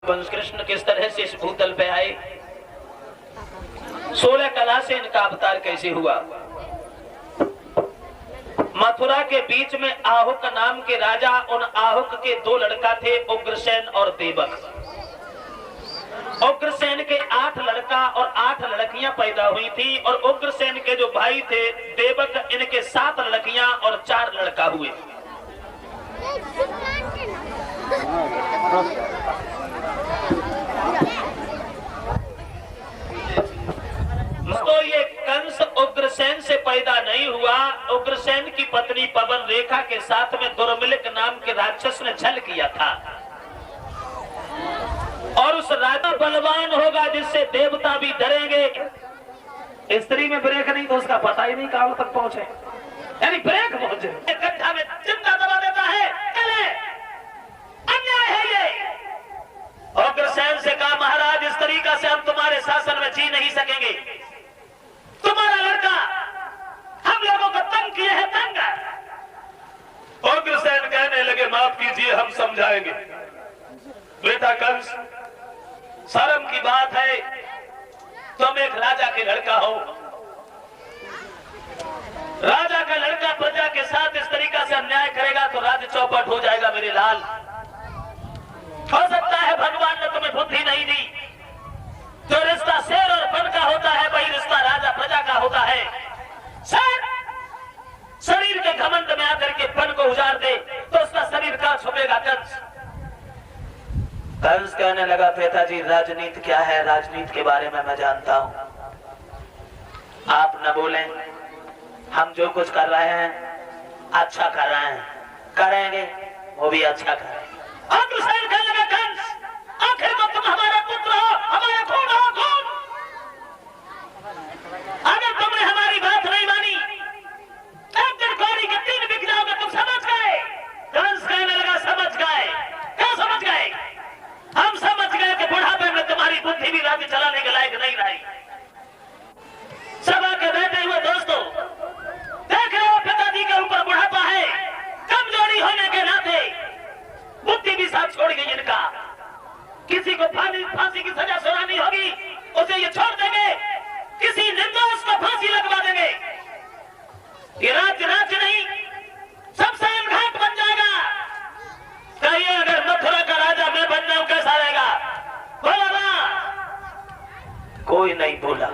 कंस कृष्ण किस तरह से इस भूतल पे आए, 16 कला से इनका अवतार कैसे हुआ। मथुरा के बीच में आहुक नाम के राजा, उन आहुक के 2 लड़का थे, उग्रसेन और देवक। उग्रसेन के 8 लड़का और 8 लड़कियां पैदा हुई थी, और उग्रसेन के जो भाई थे देवक, इनके 7 लड़कियां और 4 लड़का हुए। तो ये कंस उग्रसेन से पैदा नहीं हुआ। उग्रसेन की पत्नी पवन रेखा के साथ में दुर्मिलिक नाम के राक्षस ने छल किया था, और उस राजा बलवान होगा जिससे देवता भी डरेंगे। स्त्री में ब्रेक नहीं तो उसका पता ही नहीं कहां तक पहुंचे, यानी ब्रेक पहुंचे, गड्ढा में चिंता दबा देता है। अन्याय है ये। उग्रसेन से कहा, महाराज इस तरीका से हम तुम्हारे शासन में जी नहीं सकेंगे। तुम्हारा लड़का हम लोगों को तंग किए है, तंग। उग्रसेन कहने लगे, माफ कीजिए, हम समझाएंगे। बेटा कंस, शर्म की बात है, तुम एक राजा के लड़का हो। राजा का लड़का प्रजा के साथ इस तरीका से अन्याय करेगा तो राज्य चौपट हो जाएगा मेरे लाल। हो सकता है भगवान ने तुम्हें बुद्धि नहीं दी। जो रिश्ता शेर और बन का होता है, वही रिश्ता राजा प्रजा का होता है। शेर शरीर के घमंड में आकर के पन को उजाड़ दे तो उसका शरीर कहां छुपेगा। कंस कहने लगा, पिताजी राजनीति क्या है, राजनीति के बारे में मैं जानता हूं। आप न बोलें, हम जो कुछ कर रहे हैं अच्छा कर रहे हैं, करेंगे वो भी अच्छा करें। उग्रसेन कहने लगा, कंस आखिर में तुम हमारा पुत्र हो, हमारा खून हो, खून। अगर तुमने हमारी बात नहीं मानी, एक दिन गौरी के 3 बिक जाओगे, तुम समझ गए। कंस कहने लगा, समझ गए। क्या समझ गए? हम समझ गए कि बुढ़ापे में तुम्हारी बुद्धि भी राज्य चलाने के लायक नहीं रही। सभा के बैठे हुए दोस्तों, देख रहे हो पिताजी के ऊपर बुढ़ापा है, कमजोरी होने के नाते बुद्धि भी साथ छोड़ गई इनका। किसी को फांसी की सजा सुनानी होगी, उसे ये छोड़ देंगे। किसी निर्दोष को फांसी लगवा देंगे। ये राज्य नहीं, सबसे घाट बन जाएगा। कहिए, अगर मथुरा का राजा मैं बन जाऊं कैसा रहेगा? बोला ना, कोई नहीं बोला।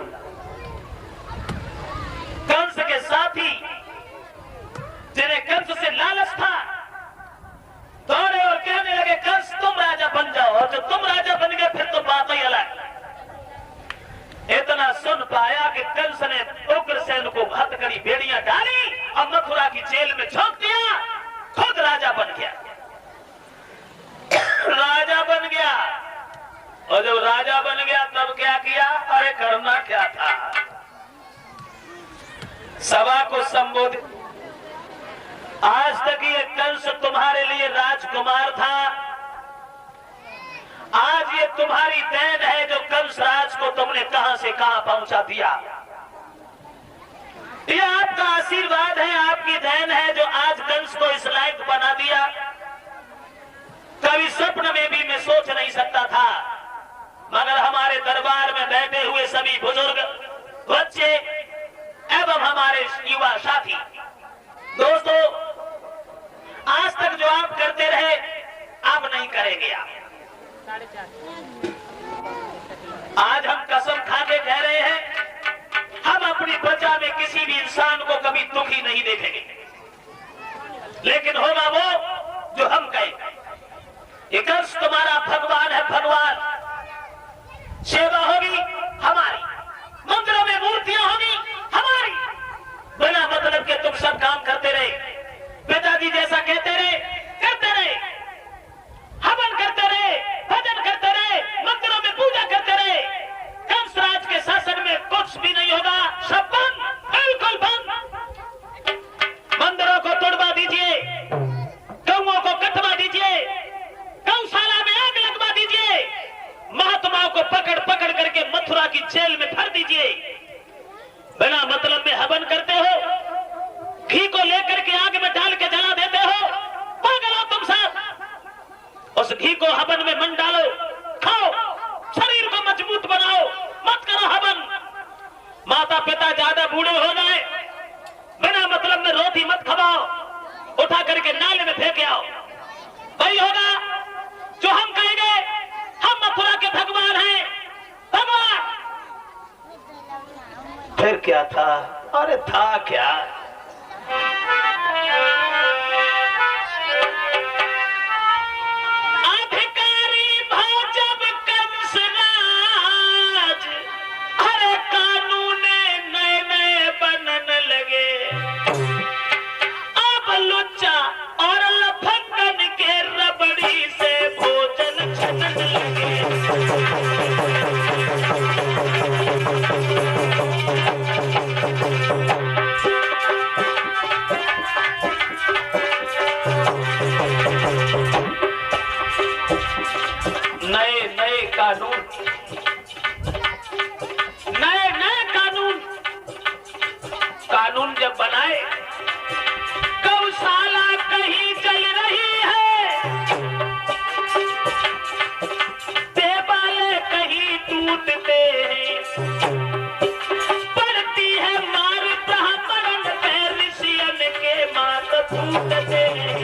कंस के साथी जिन्हें कंस से लालच था, दौड़े और कहने लगे, कंस तुम राजा बन जाओ, और जब तुम राजा बन गए फिर तो बात ही अलग। इतना सुन पाया कि कंस ने उग्रसेन को हथकड़ी बेड़ियां डाली और मथुरा की जेल में झोंक दिया। खुद राजा बन गया। राजा बन गया, और जब राजा बन गया तब क्या किया? अरे करना क्या था? सभा को संबोधित, आज तक ये कंस तुम्हारे लिए राजकुमार था, आज ये तुम्हारी देन है जो कंस राज को तुमने कहां से कहां पहुंचा दिया। ये आपका आशीर्वाद है, आपकी देन है जो आज कंस को इस लायक बना दिया। कभी स्वप्न में भी मैं सोच नहीं सकता था, मगर हमारे दरबार में बैठे हुए सभी बुजुर्ग, बच्चे एवं हमारे युवा साथी दोस्तों, आज तक जो आप करते रहे अब नहीं करेंगे आप। आज हम कसम खा के कह रहे हैं, हम अपनी प्रजा में किसी भी इंसान को कभी दुखी नहीं देखेंगे, लेकिन होगा वो जो हम कहेंगे। ये कंस तुम्हारा भगवान है, भगवान। सेवा होगी हमारी, मंदिरों में मूर्तियां होगी हमारी। बिना मतलब के तुम सब काम करते रहे, पिताजी जैसा कहते रहे, करते रहे, हवन करते रहे, भजन करते रहे, मंदिरों में पूजा करते रहे। कंस राज के शासन में कुछ भी नहीं होगा, सब बंद, बिल्कुल बंद। मंदिरों को तोड़वा दीजिए, गौओं को कटवा दीजिए, गौशाला में आग लगवा दीजिए, महात्माओं को पकड़ पकड़ करके मथुरा की जेल में भर दीजिए। बिना मतलब में हवन करते हो, घी को लेकर के आग में डाल के जला देते हो, पागल हो तुम सब। उस घी को हवन में मन डालो, खा बूढ़े हो जाए, बिना मतलब में रोटी मत खवाओ, उठा करके नाले में फेंक आओ। वही होगा जो हम कहेंगे हम मथुरा के भगवान हैं, भगवान। फिर क्या था? अरे था क्या? कानून जब बनाए, गौशाला कहीं जल रही है, देवालय कहीं टूटते हैं, पड़ती है मार ब्राह्मण पे ऋषियन के माथ फूटते हैं।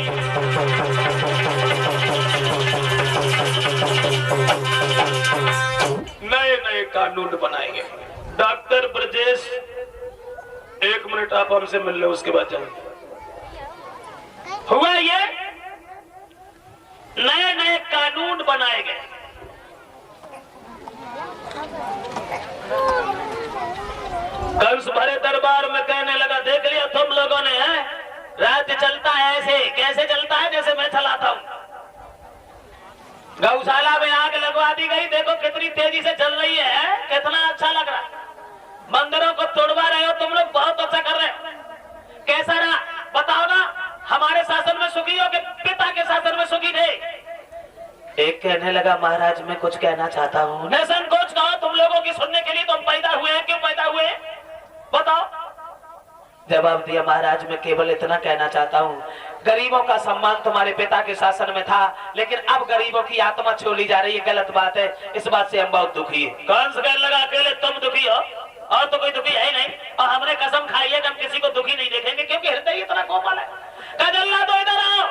नए नए कानून बनाएंगे। डॉक्टर ब्रजेश, 1 मिनट आप हमसे मिल लो, उसके बाद चलेंगे। हुआ ये, नए नए कानून बनाए गए। कंस भरे दरबार में कहने लगा, देख लिया तुम लोगों ने, है राज्य चलता है ऐसे, कैसे चलता है? जैसे मैं चलाता हूं। गौशाला में आग लगवा दी गई, देखो कितनी तेजी से चल रही है, कितना अच्छा लग रहा। मंदिरों को तोड़वा रहे हो तुम लोग, बहुत अच्छा कर रहे हो। कैसा रहा बताओ ना? हमारे शासन में सुखी हो कि पिता के शासन में सुखी थे? एक कहने लगा, महाराज मैं कुछ कहना चाहता हूँ। निसंकोच कहो, तुम लोगों की सुनने के लिए तुम पैदा हुए हैं। क्यों पैदा हुए बताओ? जवाब दिया, महाराज मैं केवल इतना कहना चाहता हूँ, गरीबों का सम्मान तुम्हारे पिता के शासन में था, लेकिन अब गरीबों की आत्मा छोड़ी जा रही है, गलत बात है। इस बात से हम बहुत दुखी है। कंस कहने लगा, अकेले तुम दुखी हो और तो कोई दुखी है नहीं, और हमने कसम खाई है कि हम किसी को दुखी नहीं देखेंगे, क्योंकि हृदय इतना कोमल है। जल्ला दो, इधर आओ,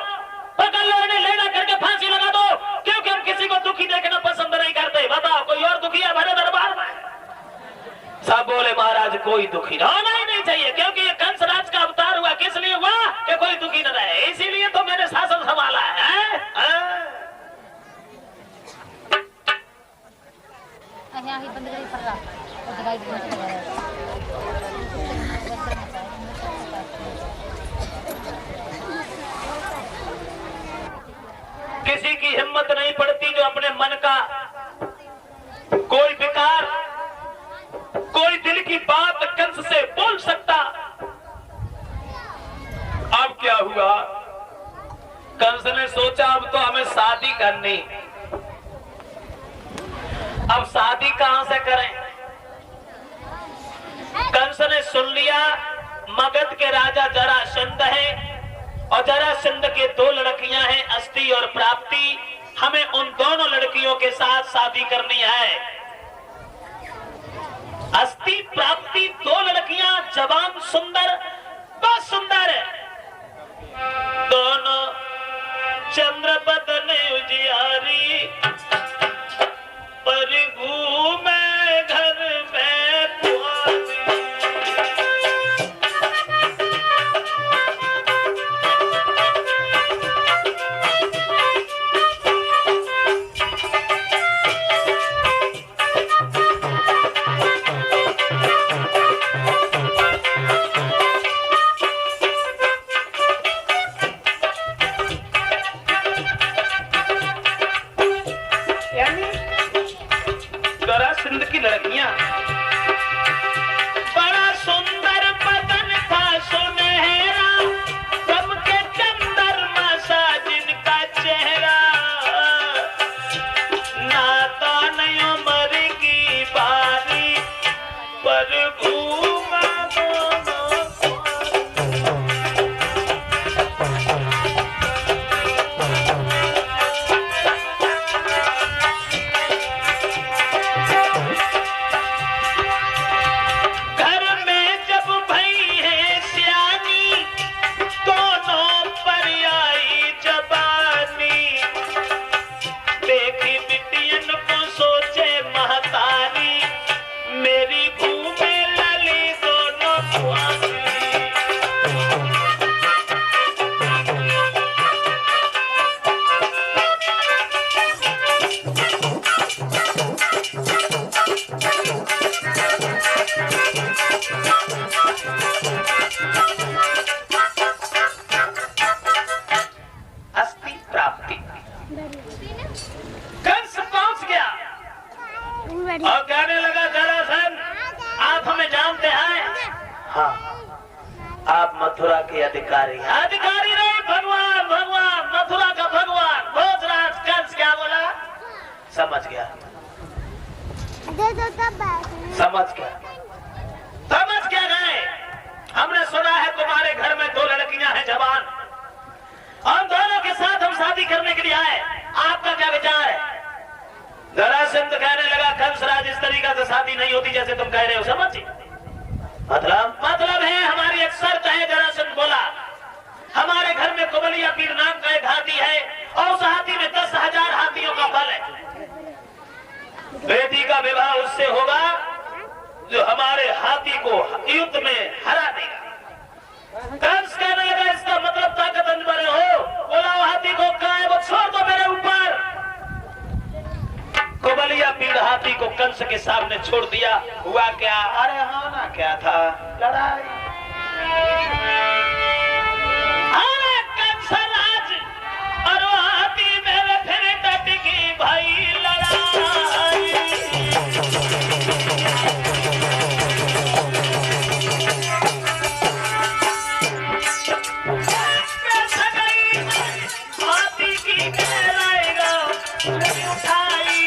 पकड़ लो इन्हें, लेना करके फांसी लगा दो, क्योंकि हम किसी को दुखी देखना पसंद नहीं करते। बताओ कोई और दुखी है हमारे दरबार में? सब बोले, महाराज कोई दुखी होना ही नहीं चाहिए, क्योंकि ये कंस राज का अवतार हुआ, किस लिए हुआ कि कोई दुखी न रहे, इसीलिए तो मैंने शासन संभाला है। किसी की हिम्मत नहीं पड़ती जो अपने मन का कोई विकार, कोई दिल की बात कंस से बोल सकता। अब क्या हुआ? कंस ने सोचा अब तो हमें शादी करनी, अब शादी कहां से करें? कंस ने सुन लिया मगध के राजा जरासंध हैं, और जरासंध के 2 लड़कियां हैं, अस्थि और प्राप्ति। हमें उन दोनों लड़कियों के साथ शादी करनी है। अस्थि प्राप्ति 2 लड़कियां, जवान, सुंदर, बहुत सुंदर है दोनों, चंद्र बदन उजियारी, पर घूमे घर में पुआरी। जरासंध की लड़कियां, बड़ा सुंदर बदन था सुनहरा, चमके चंद्रमा सा जिनका चेहरा, नादान उम्र की बारी, पर घूमा दोनों। घर में जब और कहने लगा जरासंध, आप हमें जानते हैं? हाँ, आप मथुरा के अधिकारी हैं। अधिकारी नहीं, भगवान, भगवान, मथुरा का भगवान भोजराज कंस। क्या बोला? समझ गया, समझ गया, समझ क्या गए? हमने सुना है तुम्हारे घर में 2 लड़कियां हैं जवान, और दोनों के साथ हम शादी करने के लिए आए, आपका क्या विचार है? जरासंध कहने लगा, कंसराज इस तरीका से शादी नहीं होती जैसे तुम कह रहे हो। समझिए, मतलब है हमारी एक शर्त है। जरासंध बोला, हमारे घर में कुबलिया पीड़ नाम का एक हाथी है, और उस हाथी में 10,000 हाथियों का बल है। बेटी का विवाह उससे होगा जो हमारे हाथी को युद्ध में हरा देगा। कंस कहने लगा, इसका मतलब ताकत अनबरे हो? बोला, हाथी को कहा है वो छोड़ दो मेरे ऊपर। कुबलिया पीड़ हाथी को कंस के सामने छोड़ दिया। हुआ क्या? अरे हाँ ना, क्या था? लड़ाई। अरे कंसराज और हाथी मेरे फिर टटकी भाई लड़ाई। हाथी की कहलाएगा उठाई।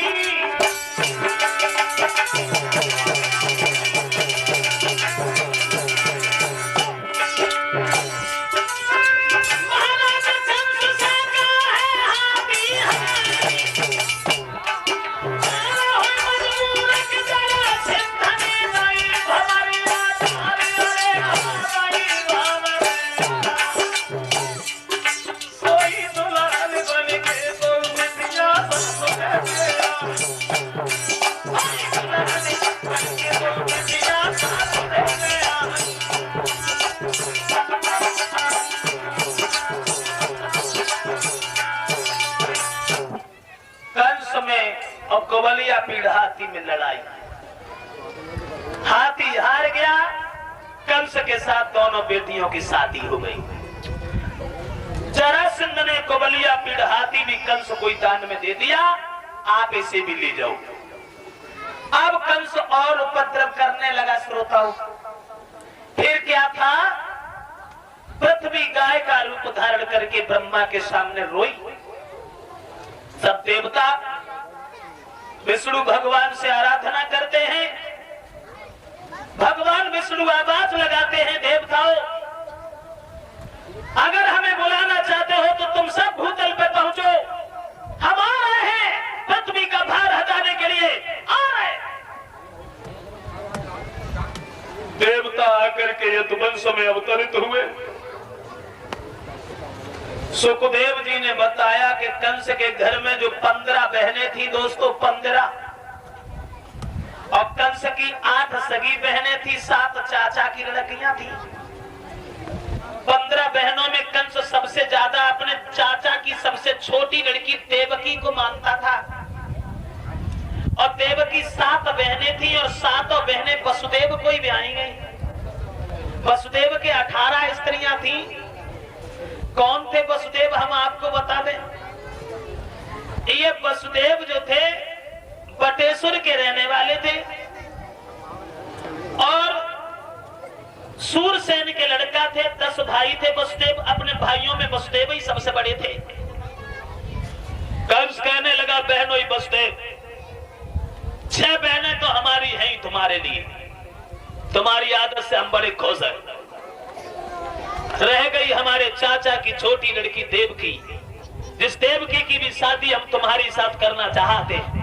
और कुबलिया पीड़ हाथी में लड़ाई। हाथी हार गया, कंस के साथ दोनों बेटियों की शादी हो गई। जरासंध ने कुबलिया पीड़ हाथी भी कंस को दान में दे दिया, आप इसे भी ले जाओ। अब कंस और उपद्रव करने लगा। श्रोताओं, फिर क्या था? पृथ्वी गाय का रूप धारण करके ब्रह्मा के सामने रोई। सब देवता विष्णु भगवान से आराधना करते हैं। भगवान विष्णु आवाज लगाते हैं, देवताओं अगर हमें बुलाना चाहते हो तो तुम सब भूतल पे पहुंचो, हम आ रहे हैं पृथ्वी का भार हटाने के लिए, आ रहे। देवता आकर के यदुवंश में अवतरित हुए। सुखदेव जी ने बताया कि कंस के घर में जो 15 बहनें थी दोस्तों, 15, और कंस की 8 सगी बहनें थी, 7 चाचा की लड़कियां थी। 15 बहनों में कंस सबसे ज्यादा अपने चाचा की सबसे छोटी लड़की देवकी को मानता था, और देवकी 7 बहनें थी, और 7 बहनें वसुदेव को ही ब्याही गई। वसुदेव के 18 स्त्रियां थी। कौन थे वसुदेव? हम आपको बता दें, ये वसुदेव जो थे बटेश्वर के रहने वाले थे, और सूरसेन के लड़का थे। 10 भाई थे वसुदेव। अपने भाइयों में वसुदेव ही सबसे बड़े थे। कंस कहने लगा, बहनों ही वसुदेव, 6 बहनें तो हमारी हैं ही तुम्हारे लिए, तुम्हारी आदत से हम बड़े खुश हैं। रह गई हमारे चाचा की छोटी लड़की देवकी, जिस देवकी की भी शादी हम तुम्हारे साथ करना चाहते हैं।